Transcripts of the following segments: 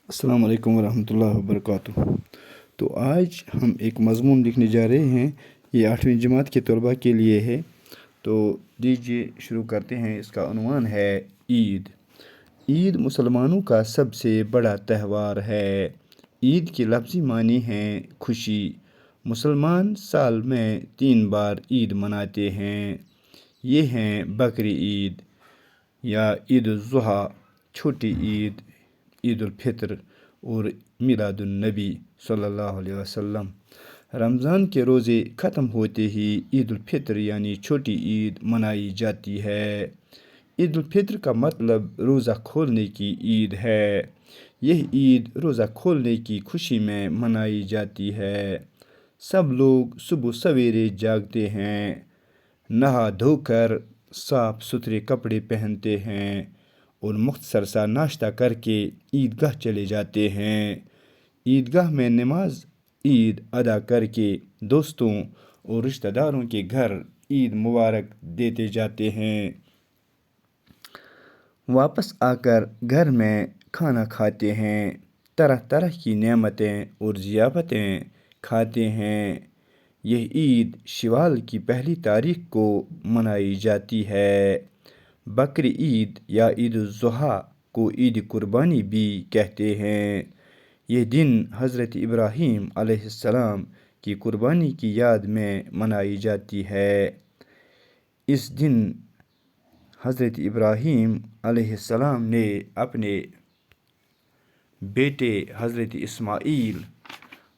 السلام علیکم ورحمۃ اللہ وبرکاتہ۔ تو آج ہم ایک مضمون لکھنے جا رہے ہیں، یہ 8ویں جماعت کے طلباء کے لیے ہے۔ تو دیجیے شروع کرتے ہیں۔ اس کا عنوان ہے عید۔ عید مسلمانوں کا سب سے بڑا تہوار ہے۔ عید کے لفظی معنی ہیں خوشی۔ مسلمان سال میں 3 بار عید مناتے ہیں۔ یہ ہیں بقر عید یا عید الاضحیٰ، چھوٹی عید، عید الفطر اور میلاد النبی صلی اللہ علیہ وسلم۔ رمضان کے روزے ختم ہوتے ہی عید الفطر یعنی چھوٹی عید منائی جاتی ہے۔ عید الفطر کا مطلب روزہ کھولنے کی عید ہے۔ یہ عید روزہ کھولنے کی خوشی میں منائی جاتی ہے۔ سب لوگ صبح سویرے جاگتے ہیں، نہا دھو کر صاف ستھرے کپڑے پہنتے ہیں اور مختصر سا ناشتہ کر کے عیدگاہ چلے جاتے ہیں۔ عیدگاہ میں نماز عید ادا کر کے دوستوں اور رشتہ داروں کے گھر عید مبارک دیتے جاتے ہیں۔ واپس آ کر گھر میں کھانا کھاتے ہیں، طرح طرح کی نعمتیں اور ضیافتیں کھاتے ہیں۔ یہ عید شوال کی پہلی تاریخ کو منائی جاتی ہے۔ بقر عید یا عید الاضحیٰ کو عید قربانی بھی کہتے ہیں۔ یہ دن حضرت ابراہیم علیہ السلام کی قربانی کی یاد میں منائی جاتی ہے۔ اس دن حضرت ابراہیم علیہ السلام نے اپنے بیٹے حضرت اسماعیل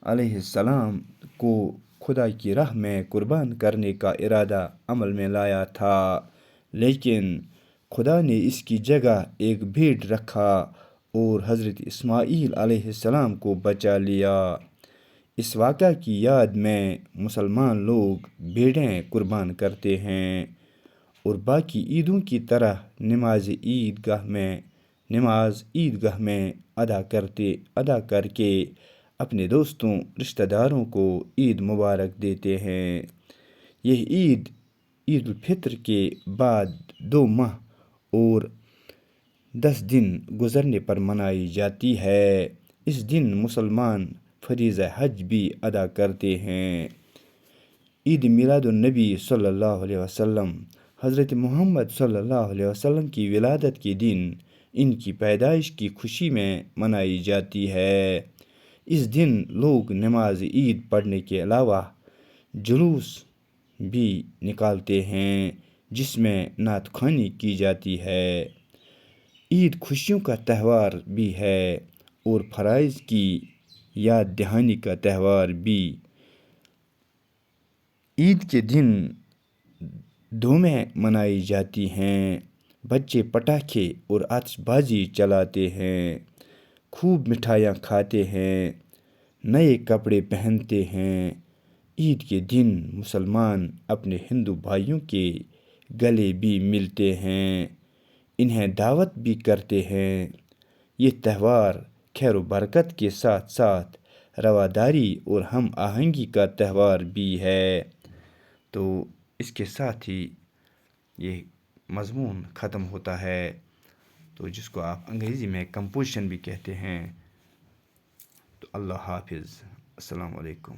علیہ السلام کو خدا کی راہ میں قربان کرنے کا ارادہ عمل میں لایا تھا، لیکن خدا نے اس کی جگہ ایک بھیڑ رکھا اور حضرت اسماعیل علیہ السلام کو بچا لیا۔ اس واقعہ کی یاد میں مسلمان لوگ بھیڑیں قربان کرتے ہیں اور باقی عیدوں کی طرح نماز عیدگاہ میں ادا کر کے اپنے دوستوں رشتہ داروں کو عید مبارک دیتے ہیں۔ یہ عید الفطر کے بعد 2 ماہ اور 10 دن گزرنے پر منائی جاتی ہے۔ اس دن مسلمان فریضہ حج بھی ادا کرتے ہیں۔ عید میلاد النبی صلی اللہ علیہ وسلم، حضرت محمد صلی اللہ علیہ وسلم کی ولادت کے دن ان کی پیدائش کی خوشی میں منائی جاتی ہے۔ اس دن لوگ نماز عید پڑھنے کے علاوہ جلوس بھی نکالتے ہیں جس میں نعت خوانی کی جاتی ہے۔ عید خوشیوں کا تہوار بھی ہے اور فرائض کی یاد دہانی کا تہوار بھی۔ عید کے دن دھومیں منائی جاتی ہیں، بچے پٹاخے اور آتش بازی چلاتے ہیں، خوب مٹھائیاں کھاتے ہیں، نئے کپڑے پہنتے ہیں۔ عید کے دن مسلمان اپنے ہندو بھائیوں کے گلے بھی ملتے ہیں، انہیں دعوت بھی کرتے ہیں۔ یہ تہوار خیر و برکت کے ساتھ ساتھ رواداری اور ہم آہنگی کا تہوار بھی ہے۔ تو اس کے ساتھ ہی یہ مضمون ختم ہوتا ہے، تو جس کو آپ انگریزی میں کمپوزیشن بھی کہتے ہیں۔ تو اللہ حافظ، السلام علیکم۔